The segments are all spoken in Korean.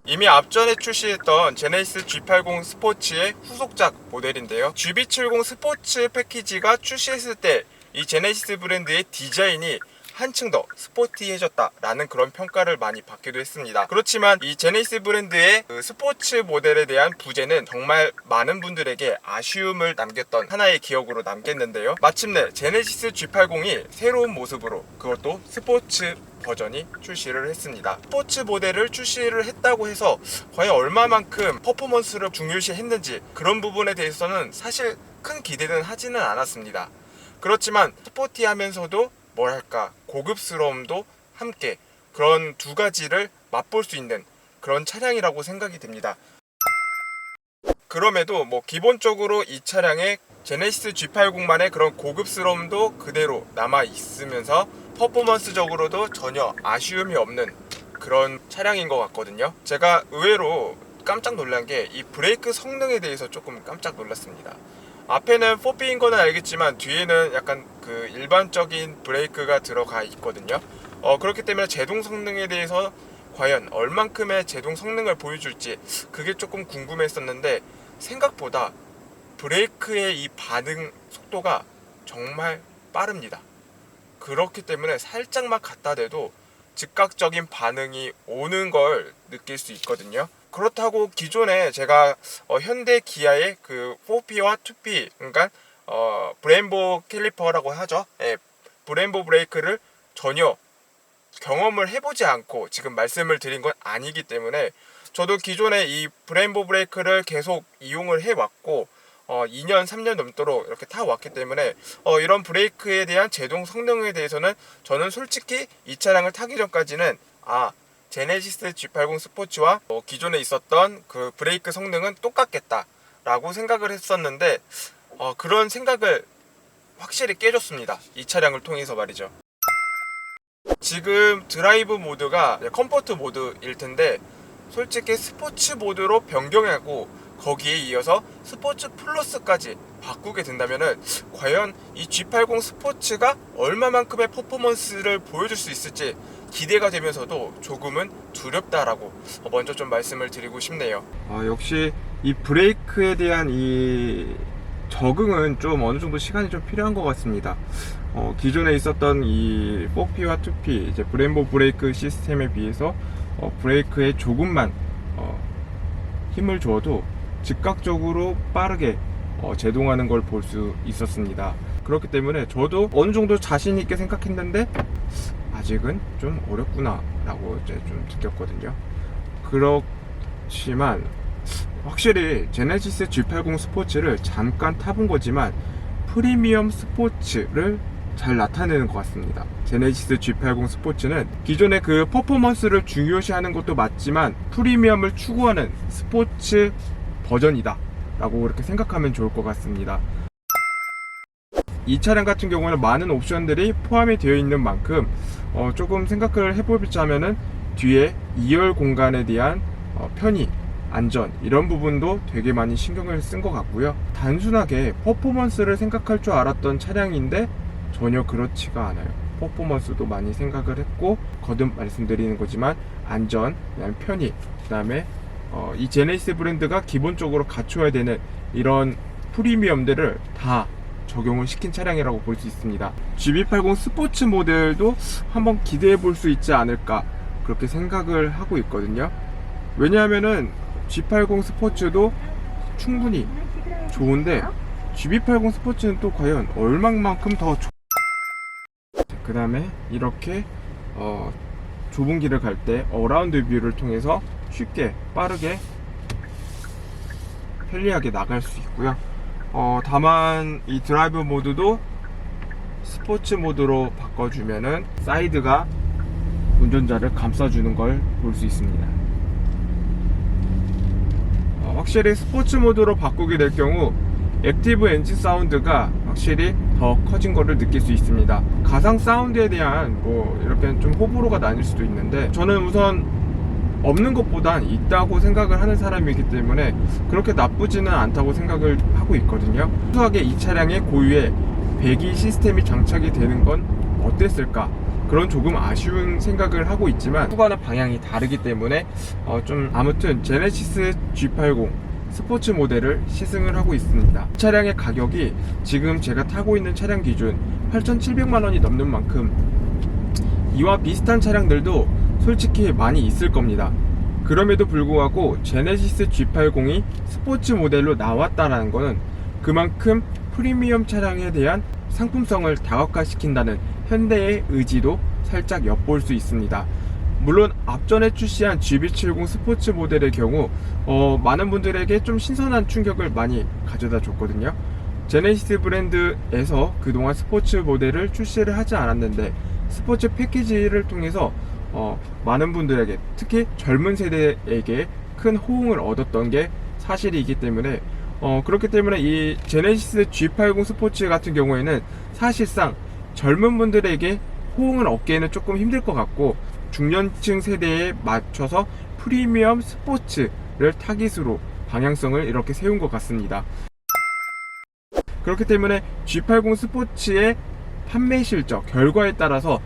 이미 앞전에 출시했던 제네시스 G80 스포츠의 후속작 모델인데요. GB70 스포츠 패키지가 출시했을 때 이 제네시스 브랜드의 디자인이 한층 더 스포티해졌다라는 그런 평가를 많이 받기도 했습니다. 그렇지만 이 제네시스 브랜드의 그 스포츠 모델에 대한 부재는 정말 많은 분들에게 아쉬움을 남겼던 하나의 기억으로 남겠는데요. 마침내 제네시스 G80이 새로운 모습으로, 그것도 스포츠 버전이 출시를 했습니다. 스포츠 모델을 출시를 했다고 해서 과연 얼마만큼 퍼포먼스를 중요시 했는지 그런 부분에 대해서는 사실 큰 기대는 하지는 않았습니다. 그렇지만 스포티하면서도 뭐랄까 고급스러움도 함께 그런 두 가지를 맛볼 수 있는 그런 차량이라고 생각이 듭니다. 그럼에도 기본적으로 이 차량에 제네시스 G80만의 그런 고급스러움도 그대로 남아 있으면서 퍼포먼스적으로도 전혀 아쉬움이 없는 그런 차량인 것 같거든요. 제가 의외로 깜짝 놀란 게 이 브레이크 성능에 대해서 조금 깜짝 놀랐습니다. 앞에는 4B인 거는 알겠지만 뒤에는 약간 그 일반적인 브레이크가 들어가 있거든요. 그렇기 때문에 제동 성능에 대해서 과연 얼만큼의 제동 성능을 보여줄지 그게 조금 궁금했었는데, 생각보다 브레이크의 이 반응 속도가 정말 빠릅니다. 그렇기 때문에 살짝만 갖다 대도 즉각적인 반응이 오는 걸 느낄 수 있거든요. 그렇다고 기존에 제가 현대 기아의 그 4P와 2P, 그러니까 브레인보 캘리퍼라고 하죠. 예, 브레인보 브레이크를 전혀 경험을 해보지 않고 지금 말씀을 드린 건 아니기 때문에, 저도 기존에 이 브레인보 브레이크를 계속 이용을 해왔고 2년 3년 넘도록 이렇게 타왔기 때문에 이런 브레이크에 대한 제동 성능에 대해서는 저는 솔직히 이 차량을 타기 전까지는 제네시스 G80 스포츠와 기존에 있었던 그 브레이크 성능은 똑같겠다 라고 생각을 했었는데, 그런 생각을 확실히 깨줬습니다. 이 차량을 통해서 말이죠. 지금 드라이브 모드가 컴포트 모드일 텐데, 솔직히 스포츠 모드로 변경하고 거기에 이어서 스포츠 플러스까지 바꾸게 된다면은 과연 이 G80 스포츠가 얼마만큼의 퍼포먼스를 보여줄 수 있을지 기대가 되면서도 조금은 두렵다라고 먼저 좀 말씀을 드리고 싶네요. 역시 이 브레이크에 대한 이 적응은 좀 어느 정도 시간이 좀 필요한 것 같습니다. 기존에 있었던 이 4P와 2P 이제 브레인보 브레이크 시스템에 비해서 브레이크에 조금만 힘을 줘도 즉각적으로 빠르게 제동하는 걸 볼 수 있었습니다. 그렇기 때문에 저도 어느 정도 자신 있게 생각했는데 아직은 좀 어렵구나 라고 이제 좀 느꼈거든요. 그렇지만 확실히 제네시스 G80 스포츠를 잠깐 타본 거지만 프리미엄 스포츠를 잘 나타내는 것 같습니다. 제네시스 G80 스포츠는 기존의 그 퍼포먼스를 중요시하는 것도 맞지만 프리미엄을 추구하는 스포츠 버전이다 라고 그렇게 생각하면 좋을 것 같습니다. 이 차량 같은 경우는 많은 옵션들이 포함이 되어 있는 만큼 조금 생각을 해보자면은 뒤에 2열 공간에 대한 편의, 안전 이런 부분도 되게 많이 신경을 쓴 것 같고요. 단순하게 퍼포먼스를 생각할 줄 알았던 차량인데 전혀 그렇지가 않아요. 퍼포먼스도 많이 생각을 했고, 거듭 말씀드리는 거지만 안전, 그다음에 편의, 그다음에 이 제네시스 브랜드가 기본적으로 갖춰야 되는 이런 프리미엄들을 다 적용을 시킨 차량이라고 볼 수 있습니다. GB80 스포츠 모델도 한번 기대해 볼 수 있지 않을까 그렇게 생각을 하고 있거든요. 왜냐하면은 G80 스포츠도 충분히 좋은데 GB80 스포츠는 또 과연 얼마만큼 더 그 다음에 이렇게 좁은 길을 갈 때 어라운드 뷰를 통해서 쉽게 빠르게 편리하게 나갈 수 있고요. 다만 이 드라이브 모드도 스포츠 모드로 바꿔주면은 사이드가 운전자를 감싸주는 걸 볼 수 있습니다. 확실히 스포츠 모드로 바꾸게 될 경우 액티브 엔진 사운드가 확실히 더 커진 거를 느낄 수 있습니다. 가상 사운드에 대한 이렇게 좀 호불호가 나뉠 수도 있는데, 저는 우선 없는 것보단 있다고 생각을 하는 사람이기 때문에 그렇게 나쁘지는 않다고 생각을 하고 있거든요. 소소하게 이 차량의 고유의 배기 시스템이 장착이 되는 건 어땠을까 그런 조금 아쉬운 생각을 하고 있지만 추구하는 방향이 다르기 때문에 좀 아무튼 제네시스 G80 스포츠 모델을 시승을 하고 있습니다. 이 차량의 가격이 지금 제가 타고 있는 차량 기준 8,700만 원이 넘는 만큼 이와 비슷한 차량들도 솔직히 많이 있을 겁니다. 그럼에도 불구하고 제네시스 G80이 스포츠 모델로 나왔다라는 것은 그만큼 프리미엄 차량에 대한 상품성을 다각화시킨다는 현대의 의지도 살짝 엿볼 수 있습니다. 물론 앞전에 출시한 GB70 스포츠 모델의 경우 많은 분들에게 좀 신선한 충격을 많이 가져다 줬거든요. 제네시스 브랜드에서 그동안 스포츠 모델을 출시를 하지 않았는데 스포츠 패키지를 통해서 많은 분들에게, 특히 젊은 세대에게 큰 호응을 얻었던 게 사실이기 때문에 그렇기 때문에 이 제네시스 G80 스포츠 같은 경우에는 사실상 젊은 분들에게 호응을 얻기에는 조금 힘들 것 같고, 중년층 세대에 맞춰서 프리미엄 스포츠를 타깃으로 방향성을 이렇게 세운 것 같습니다. 그렇기 때문에 G80 스포츠의 판매 실적 결과에 따라서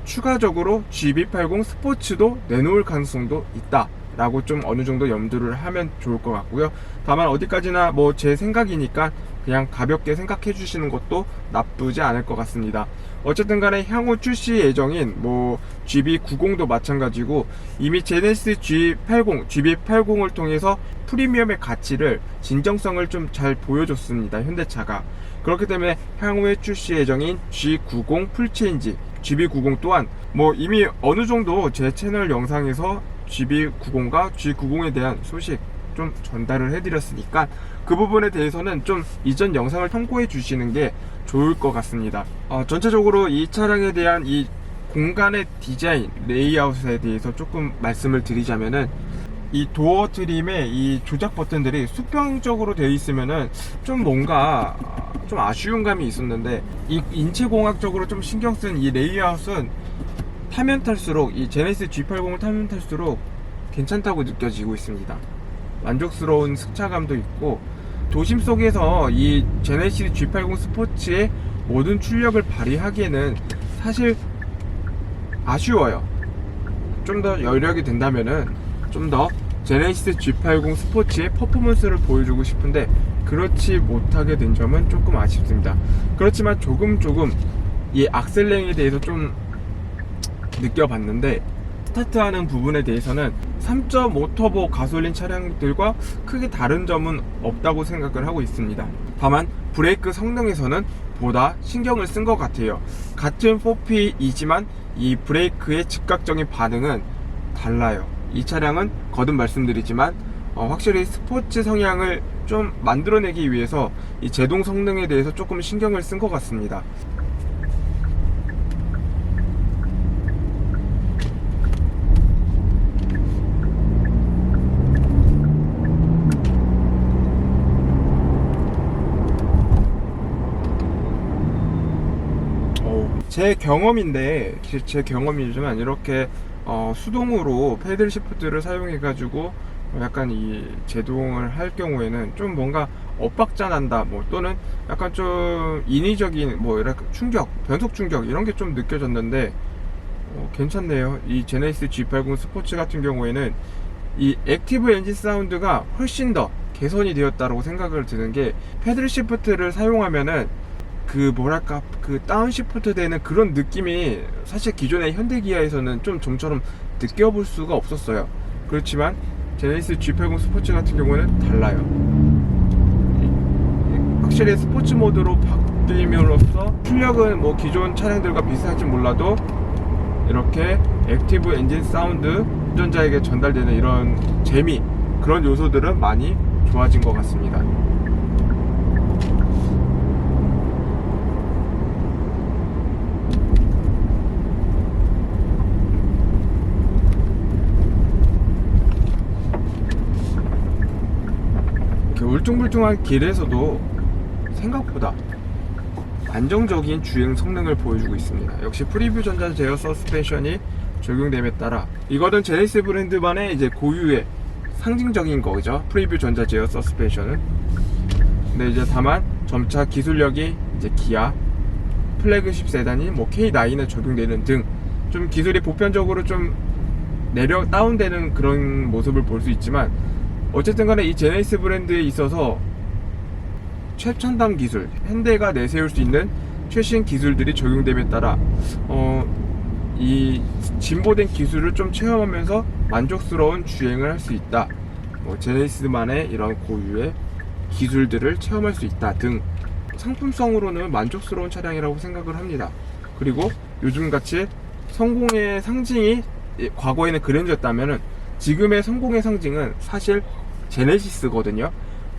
추가적으로 GB80 스포츠도 내놓을 가능성도 있다 라고 좀 어느 정도 염두를 하면 좋을 것 같고요. 다만 어디까지나 뭐 제 생각이니까 그냥 가볍게 생각해 주시는 것도 나쁘지 않을 것 같습니다. 어쨌든 간에 향후 출시 예정인 뭐 GB90도 마찬가지고 이미 제네시스 G80, GB80을 통해서 프리미엄의 가치를, 진정성을 좀 잘 보여줬습니다, 현대차가. 그렇기 때문에 향후에 출시 예정인 G90 풀체인지, GB90 또한 뭐 이미 어느 정도 제 채널 영상에서 GB90과 G90에 대한 소식 좀 전달을 해드렸으니까 그 부분에 대해서는 좀 이전 영상을 참고해 주시는 게 좋을 것 같습니다. 전체적으로 이 차량에 대한 이 공간의 디자인, 레이아웃에 대해서 조금 말씀을 드리자면은 이 도어 트림의 이 조작 버튼들이 수평적으로 되어 있으면은 좀 뭔가 좀 아쉬운 감이 있었는데, 이 인체공학적으로 좀 신경 쓴 이 레이아웃은 타면 탈수록, 이 제네시스 G80을 타면 탈수록 괜찮다고 느껴지고 있습니다. 만족스러운 승차감도 있고, 도심 속에서 이 제네시스 G80 스포츠의 모든 출력을 발휘하기에는 사실 아쉬워요. 좀 더 여력이 된다면은 좀 더 제네시스 G80 스포츠의 퍼포먼스를 보여주고 싶은데 그렇지 못하게 된 점은 조금 아쉽습니다. 그렇지만 조금 이 악셀링에 대해서 좀 느껴봤는데, 스타트하는 부분에 대해서는 3.5 터보 가솔린 차량들과 크게 다른 점은 없다고 생각을 하고 있습니다. 다만 브레이크 성능에서는 보다 신경을 쓴 것 같아요. 같은 4P이지만 이 브레이크의 즉각적인 반응은 달라요. 이 차량은 거듭 말씀드리지만 확실히 스포츠 성향을 좀 만들어내기 위해서 이 제동 성능에 대해서 조금 신경을 쓴 것 같습니다. 제 경험인데, 제 경험이지만 이렇게 수동으로 패들 시프트를 사용해 가지고 약간 이 제동을 할 경우에는 좀 뭔가 엇박자 난다, 뭐 또는 약간 좀 인위적인 뭐 이렇게 충격, 변속 충격 이런 게 좀 느껴졌는데 괜찮네요. 이 제네시스 G80 스포츠 같은 경우에는 이 액티브 엔진 사운드가 훨씬 더 개선이 되었다고 생각을 드는 게, 패들 시프트를 사용하면은 그 뭐랄까 그 다운시프트 되는 그런 느낌이 사실 기존의 현대기아에서는 좀 좀처럼 느껴볼 수가 없었어요. 그렇지만 제네시스 G80 스포츠 같은 경우는 달라요. 확실히 스포츠 모드로 바뀜으로써 출력은 뭐 기존 차량들과 비슷할지 몰라도 이렇게 액티브 엔진 사운드, 운전자에게 전달되는 이런 재미, 그런 요소들은 많이 좋아진 것 같습니다. 울퉁불퉁한 길에서도 생각보다 안정적인 주행 성능을 보여주고 있습니다. 역시 프리뷰 전자 제어 서스펜션이 적용됨에 따라, 이거는 제네시스 브랜드만의 이제 고유의 상징적인 거죠, 프리뷰 전자 제어 서스펜션은. 근데 이제 다만 점차 기술력이 이제 기아, 플래그십 세단인 뭐 K9에 적용되는 등 좀 기술이 보편적으로 좀 다운되는 그런 모습을 볼 수 있지만, 어쨌든 간에 이 제네시스 브랜드에 있어서 최첨단 기술, 현대가 내세울 수 있는 최신 기술들이 적용됨에 따라 이 진보된 기술을 좀 체험하면서 만족스러운 주행을 할 수 있다, 제네시스만의 이런 고유의 기술들을 체험할 수 있다 등 상품성으로는 만족스러운 차량이라고 생각을 합니다. 그리고 요즘같이 성공의 상징이 과거에는 그랜저였다면 지금의 성공의 상징은 사실 제네시스거든요.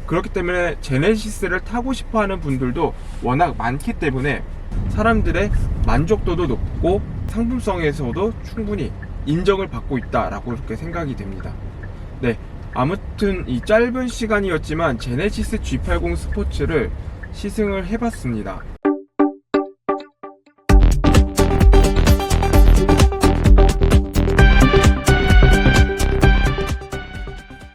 그렇기 때문에 제네시스를 타고 싶어하는 분들도 워낙 많기 때문에 사람들의 만족도도 높고 상품성에서도 충분히 인정을 받고 있다라고 그렇게 생각이 됩니다. 네, 아무튼 이 짧은 시간이었지만 제네시스 G80 스포츠를 시승을 해봤습니다.